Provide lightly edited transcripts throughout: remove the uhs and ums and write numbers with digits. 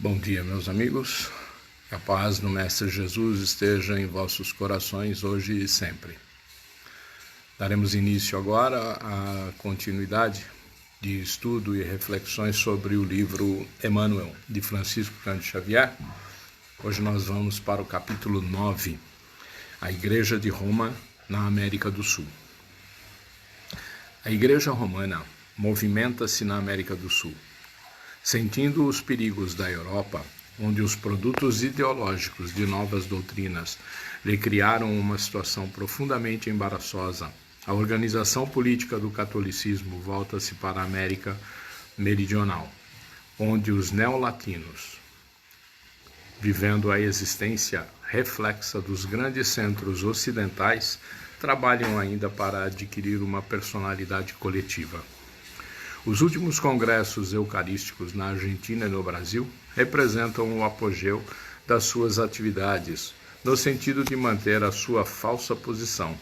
Bom dia, meus amigos. Que a paz do Mestre Jesus esteja em vossos corações hoje e sempre. Daremos início agora à continuidade de estudo e reflexões sobre o livro Emmanuel, de Francisco Cândido Xavier. Hoje nós vamos para o capítulo 9, a Igreja de Roma na América do Sul. A Igreja Romana movimenta-se na América do Sul, sentindo os perigos da Europa, onde os produtos ideológicos de novas doutrinas lhe criaram uma situação profundamente embaraçosa. A organização política do catolicismo volta-se para a América Meridional, onde os neolatinos, vivendo a existência reflexa dos grandes centros ocidentais, trabalham ainda para adquirir uma personalidade coletiva. Os últimos congressos eucarísticos na Argentina e no Brasil representam o apogeu das suas atividades, no sentido de manter a sua falsa posição,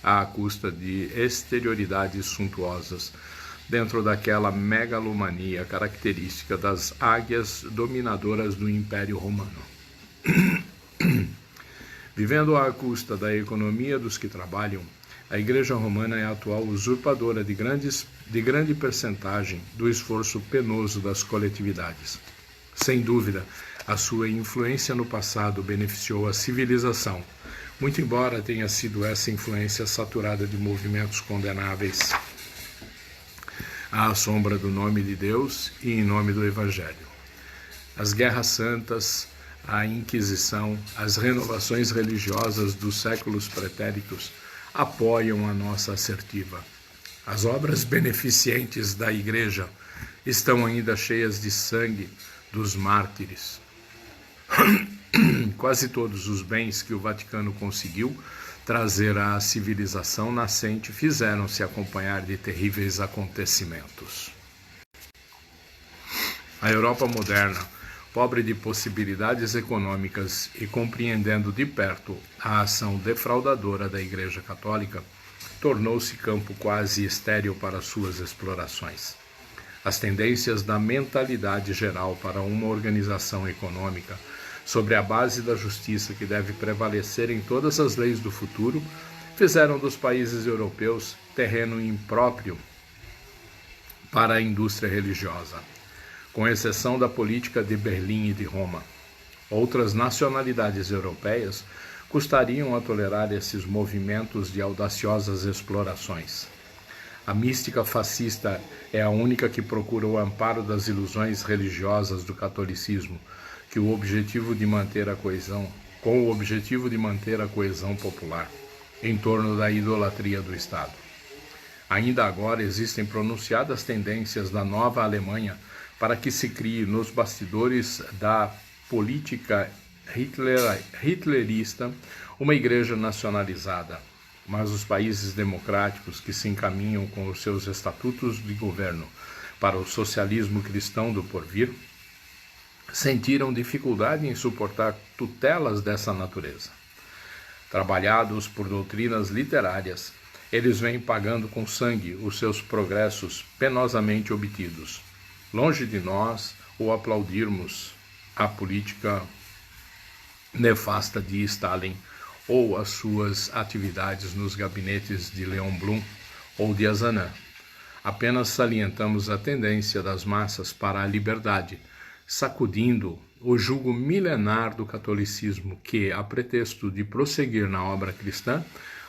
à custa de exterioridades suntuosas, dentro daquela megalomania característica das águias dominadoras do Império Romano. Vivendo à custa da economia dos que trabalham, a Igreja Romana é a atual usurpadora de grande percentagem do esforço penoso das coletividades. Sem dúvida, a sua influência no passado beneficiou a civilização, muito embora tenha sido essa influência saturada de movimentos condenáveis à sombra do nome de Deus e em nome do Evangelho. As guerras santas, a Inquisição, as renovações religiosas dos séculos pretéritos apoiam a nossa assertiva. As obras beneficentes da Igreja estão ainda cheias de sangue dos mártires. Quase todos os bens que o Vaticano conseguiu trazer à civilização nascente fizeram-se acompanhar de terríveis acontecimentos. A Europa moderna, pobre de possibilidades econômicas e compreendendo de perto a ação defraudadora da Igreja Católica, tornou-se campo quase estéril para suas explorações. As tendências da mentalidade geral para uma organização econômica, sobre a base da justiça que deve prevalecer em todas as leis do futuro, fizeram dos países europeus terreno impróprio para a indústria religiosa. Com exceção da política de Berlim e de Roma, outras nacionalidades europeias custariam a tolerar esses movimentos de audaciosas explorações. A mística fascista é a única que procura o amparo das ilusões religiosas do catolicismo, com o objetivo de manter a coesão popular em torno da idolatria do Estado. Ainda agora existem pronunciadas tendências da nova Alemanha para que se crie nos bastidores da política hitlerista uma igreja nacionalizada, mas os países democráticos que se encaminham com os seus estatutos de governo para o socialismo cristão do porvir sentiram dificuldade em suportar tutelas dessa natureza. Trabalhados por doutrinas literárias, eles vêm pagando com sangue os seus progressos penosamente obtidos. Longe de nós o aplaudirmos a política nefasta de Stalin ou as suas atividades nos gabinetes de Leon Blum ou de Azanã. Apenas salientamos a tendência das massas para a liberdade, sacudindo o jugo milenar do catolicismo que, a pretexto de prosseguir na obra cristã,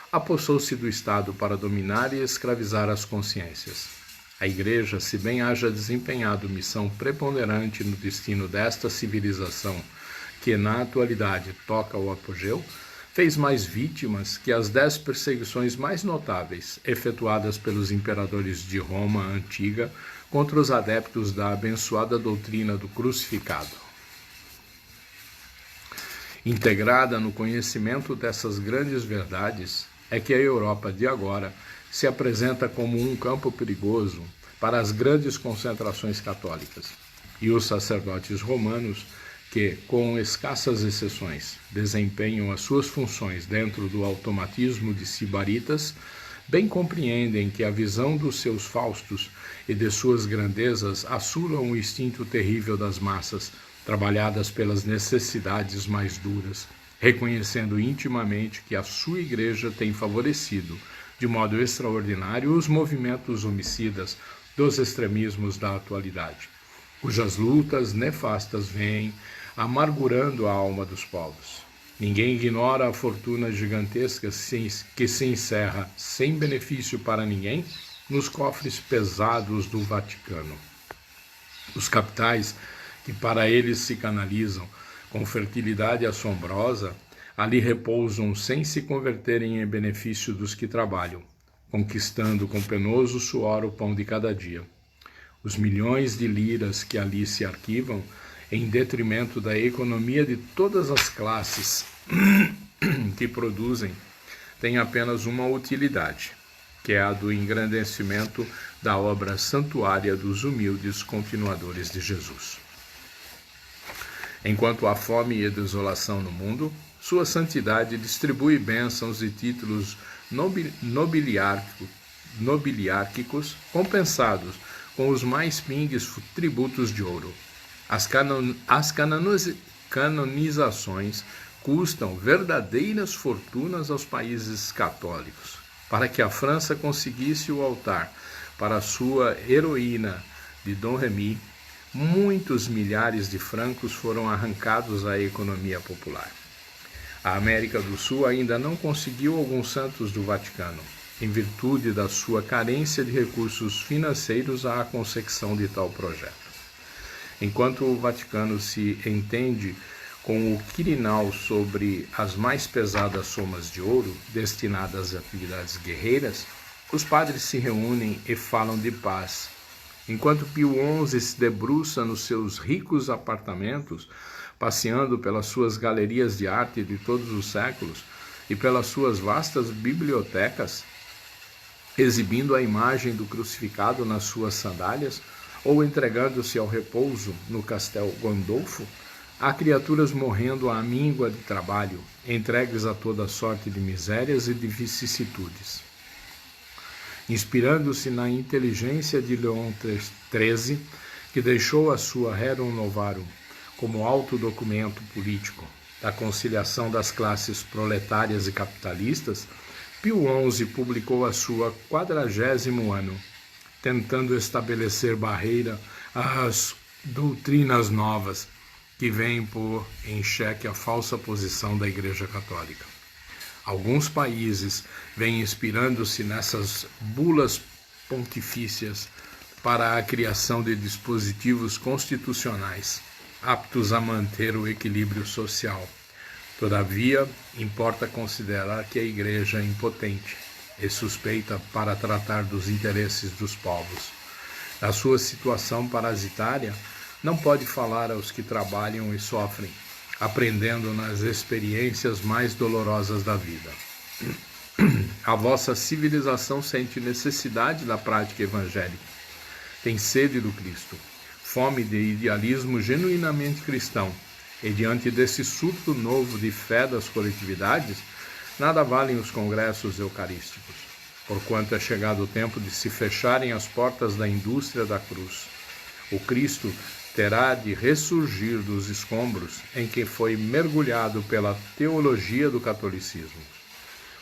apossou-se do Estado para dominar e escravizar as consciências. A Igreja, se bem haja desempenhado missão preponderante no destino desta civilização, que na atualidade toca ao apogeu, fez mais vítimas que as 10 perseguições mais notáveis efetuadas pelos imperadores de Roma antiga contra os adeptos da abençoada doutrina do crucificado. Integrada no conhecimento dessas grandes verdades, é que a Europa de agora se apresenta como um campo perigoso para as grandes concentrações católicas, e os sacerdotes romanos, que, com escassas exceções, desempenham as suas funções dentro do automatismo de sibaritas, bem compreendem que a visão dos seus faustos e de suas grandezas assulam o instinto terrível das massas, trabalhadas pelas necessidades mais duras, reconhecendo intimamente que a sua igreja tem favorecido, de modo extraordinário, os movimentos homicidas dos extremismos da atualidade, cujas lutas nefastas vêm amargurando a alma dos povos. Ninguém ignora a fortuna gigantesca que se encerra, sem benefício para ninguém, nos cofres pesados do Vaticano. Os capitais que para eles se canalizam com fertilidade assombrosa, ali repousam sem se converterem em benefício dos que trabalham, conquistando com penoso suor o pão de cada dia. Os milhões de liras que ali se arquivam, em detrimento da economia de todas as classes que produzem, têm apenas uma utilidade, que é a do engrandecimento da obra santuária dos humildes continuadores de Jesus. Enquanto há fome e desolação no mundo, sua santidade distribui bênçãos e títulos nobiliárquicos compensados com os mais pingues tributos de ouro. As canonizações custam verdadeiras fortunas aos países católicos. Para que a França conseguisse o altar para a sua heroína de Dom Remy, muitos milhares de francos foram arrancados à economia popular. A América do Sul ainda não conseguiu alguns santos do Vaticano, em virtude da sua carência de recursos financeiros à consecução de tal projeto. Enquanto o Vaticano se entende com o Quirinal sobre as mais pesadas somas de ouro destinadas a atividades guerreiras, os padres se reúnem e falam de paz. Enquanto Pio XI se debruça nos seus ricos apartamentos, passeando pelas suas galerias de arte de todos os séculos e pelas suas vastas bibliotecas, exibindo a imagem do crucificado nas suas sandálias, ou entregando-se ao repouso no Castel Gandolfo, há criaturas morrendo à míngua de trabalho, entregues a toda sorte de misérias e de vicissitudes. Inspirando-se na inteligência de Leão XIII, que deixou a sua Rerum Novarum como alto documento político da conciliação das classes proletárias e capitalistas, Pio XI publicou a sua 40º ano, tentando estabelecer barreira às doutrinas novas que vêm pôr em xeque a falsa posição da Igreja Católica. Alguns países vêm inspirando-se nessas bulas pontifícias para a criação de dispositivos constitucionais aptos a manter o equilíbrio social. Todavia, importa considerar que a Igreja é impotente e suspeita para tratar dos interesses dos povos. Na sua situação parasitária, não pode falar aos que trabalham e sofrem, aprendendo nas experiências mais dolorosas da vida. A vossa civilização sente necessidade da prática evangélica, tem sede do Cristo, fome de idealismo genuinamente cristão, e diante desse surto novo de fé das coletividades, nada valem os congressos eucarísticos, porquanto é chegado o tempo de se fecharem as portas da indústria da cruz. O Cristo terá de ressurgir dos escombros em que foi mergulhado pela teologia do catolicismo.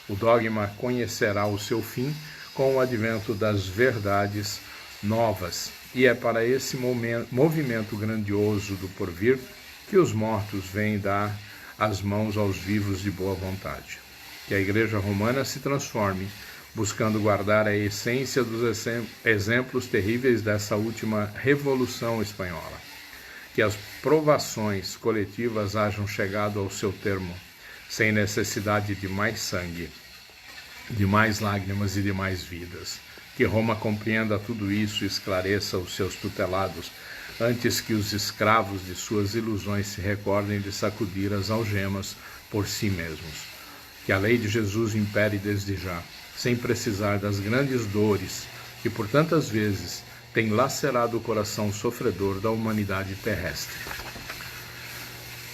O dogma conhecerá o seu fim com o advento das verdades novas, e é para esse movimento grandioso do porvir que os mortos vêm dar as mãos aos vivos de boa vontade. Que a Igreja Romana se transforme, buscando guardar a essência dos exemplos terríveis dessa última Revolução Espanhola. Que as provações coletivas hajam chegado ao seu termo, sem necessidade de mais sangue, de mais lágrimas e de mais vidas. Que Roma compreenda tudo isso e esclareça os seus tutelados, antes que os escravos de suas ilusões se recordem de sacudir as algemas por si mesmos. Que a lei de Jesus impere desde já, sem precisar das grandes dores que por tantas vezes tem lacerado o coração sofredor da humanidade terrestre.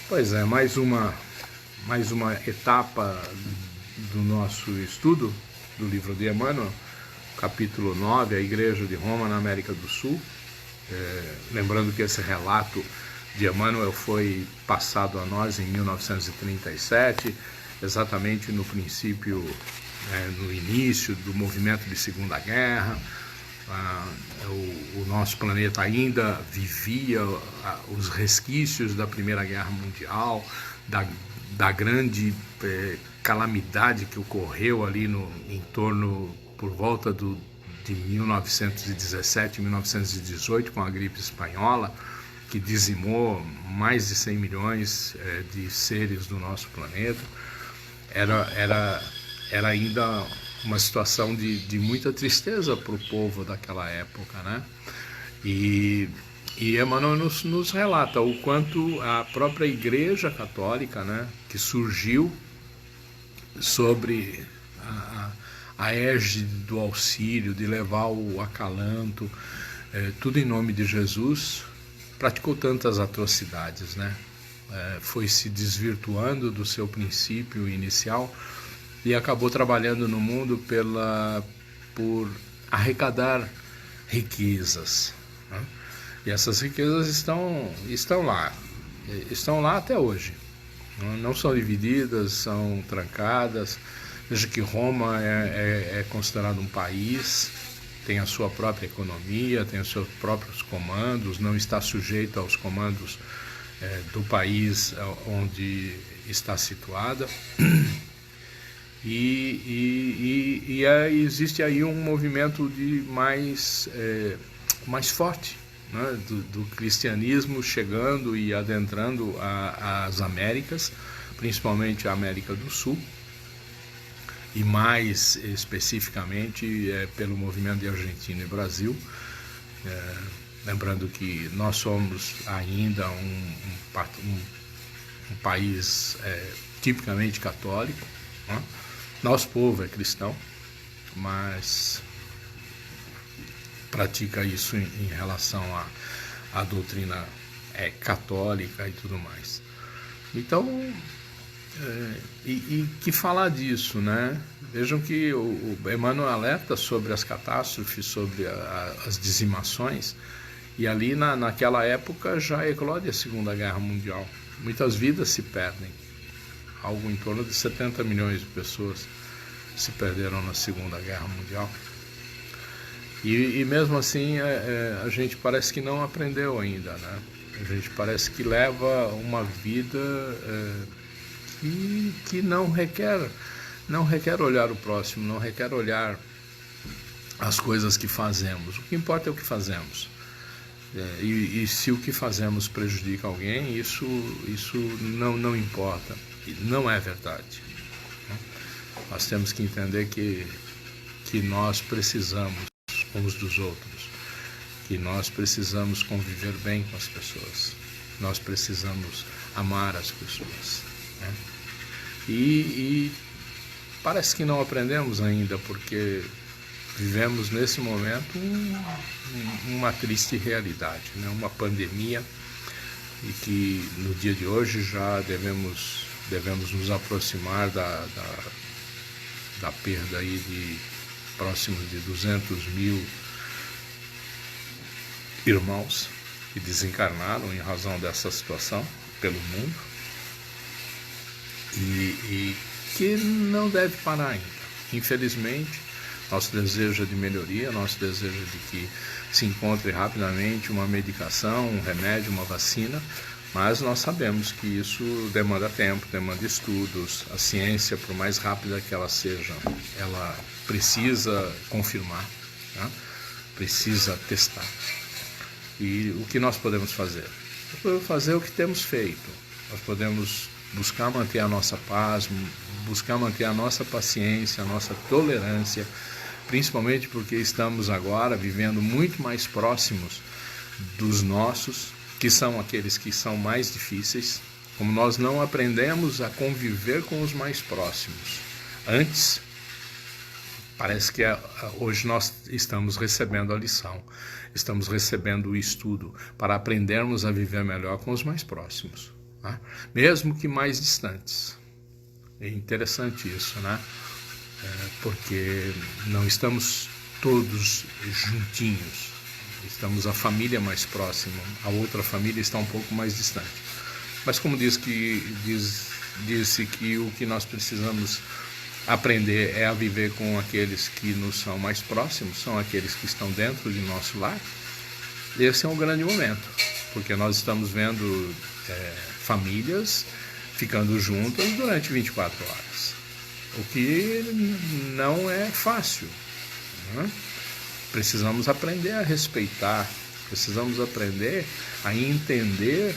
Pois é, mais uma etapa do nosso estudo do livro de Emmanuel, capítulo 9, a Igreja de Roma na América do Sul. Lembrando que esse relato de Emmanuel foi passado a nós em 1937, exatamente no princípio, no início do movimento de Segunda Guerra. O nosso planeta ainda vivia os resquícios da Primeira Guerra Mundial, da grande calamidade que ocorreu ali em torno, por volta de 1917, 1918, com a gripe espanhola, que dizimou mais de 100 milhões de seres do nosso planeta. Era ainda uma situação de muita tristeza para o povo daquela época, né? E Emmanuel nos relata o quanto a própria Igreja Católica, né, que surgiu sobre a égide do auxílio, de levar o acalanto, tudo em nome de Jesus, praticou tantas atrocidades, né? Foi se desvirtuando do seu princípio inicial e acabou trabalhando no mundo por arrecadar riquezas, né? E essas riquezas estão lá até hoje. Não são divididas, são trancadas. Veja que Roma é considerado um país, tem a sua própria economia, tem os seus próprios comandos, não está sujeito aos comandos do país onde está situada. Existe aí um movimento mais forte, né, do cristianismo chegando e adentrando as Américas, principalmente a América do Sul, e mais especificamente pelo movimento de Argentina e Brasil. Lembrando que nós somos ainda um país tipicamente católico, né? Nosso povo é cristão, mas pratica isso em relação à doutrina católica e tudo mais. Então, que falar disso, né? Vejam que o Emmanuel alerta sobre as catástrofes, sobre as dizimações, e ali naquela época já eclode a Segunda Guerra Mundial. Muitas vidas se perdem, algo em torno de 70 milhões de pessoas se perderam na Segunda Guerra Mundial. E mesmo assim a gente parece que não aprendeu ainda, né? A gente parece que leva uma vida que não requer olhar o próximo, não requer olhar as coisas que fazemos. O que importa é o que fazemos. E se o que fazemos prejudica alguém, isso não importa, não é verdade. Nós temos que entender que nós precisamos uns dos outros, que nós precisamos conviver bem com as pessoas, nós precisamos amar as pessoas, né? E parece que não aprendemos ainda, porque vivemos nesse momento uma triste realidade, né? Uma pandemia, e que no dia de hoje já devemos nos aproximar da perda aí de próximo de 200 mil irmãos que desencarnaram em razão dessa situação pelo mundo, e que não deve parar ainda. Infelizmente, nosso desejo é de melhoria, nosso desejo é de que se encontre rapidamente uma medicação, um remédio, uma vacina, mas nós sabemos que isso demanda tempo, demanda estudos. A ciência, por mais rápida que ela seja, ela precisa confirmar, né? Precisa testar. E o que nós podemos fazer? Nós podemos fazer o que temos feito. Nós podemos buscar manter a nossa paz, buscar manter a nossa paciência, a nossa tolerância, principalmente porque estamos agora vivendo muito mais próximos dos nossos, que são aqueles que são mais difíceis. Como nós não aprendemos a conviver com os mais próximos antes, parece que hoje nós estamos recebendo a lição, estamos recebendo o estudo para aprendermos a viver melhor com os mais próximos, né? Mesmo que mais distantes. É interessante isso, né? Porque não estamos todos juntinhos. estamos a família mais próxima, a outra família está um pouco mais distante. Mas como disse que o que nós precisamos aprender é a viver com aqueles que nos são mais próximos, são aqueles que estão dentro de nosso lar. Esse é um grande momento, porque nós estamos vendo famílias ficando juntas durante 24 horas, o que não é fácil, né? Precisamos aprender a respeitar, precisamos aprender a entender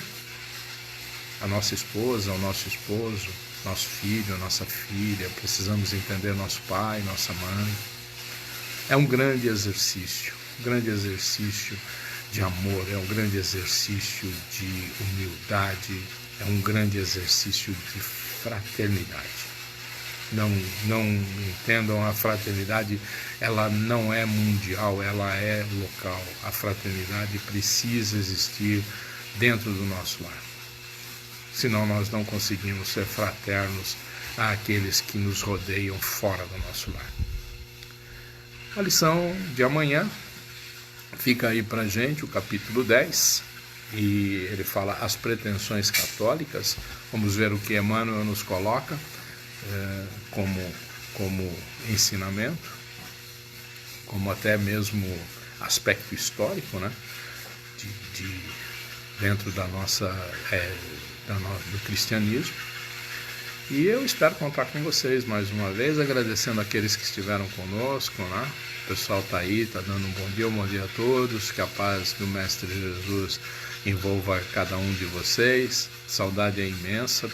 a nossa esposa, o nosso esposo, nosso filho, a nossa filha, precisamos entender nosso pai, nossa mãe. É um grande exercício de amor, é um grande exercício de humildade, é um grande exercício de fraternidade. Não entendam, a fraternidade, ela não é mundial, ela é local. A fraternidade precisa existir dentro do nosso lar. Senão nós não conseguimos ser fraternos àqueles que nos rodeiam fora do nosso lar. A lição de amanhã fica aí pra gente, o capítulo 10, e ele fala as pretensões católicas. Vamos ver o que Emmanuel nos coloca como ensinamento, como até mesmo aspecto histórico, né? Dentro da nossa do cristianismo. E eu espero contar com vocês mais uma vez, agradecendo aqueles que estiveram conosco, né? O pessoal está aí, está dando um bom dia a todos, que a paz do Mestre Jesus envolva cada um de vocês. Saudade é imensa,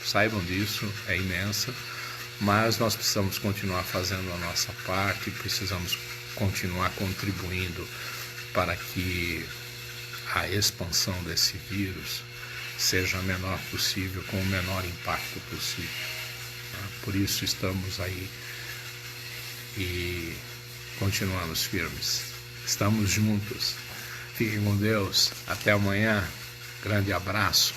saibam disso, é imensa, mas nós precisamos continuar fazendo a nossa parte, precisamos continuar contribuindo para que a expansão desse vírus seja a menor possível, com o menor impacto possível. Por isso estamos aí e continuamos firmes. Estamos juntos. Fiquem com Deus. Até amanhã. Grande abraço.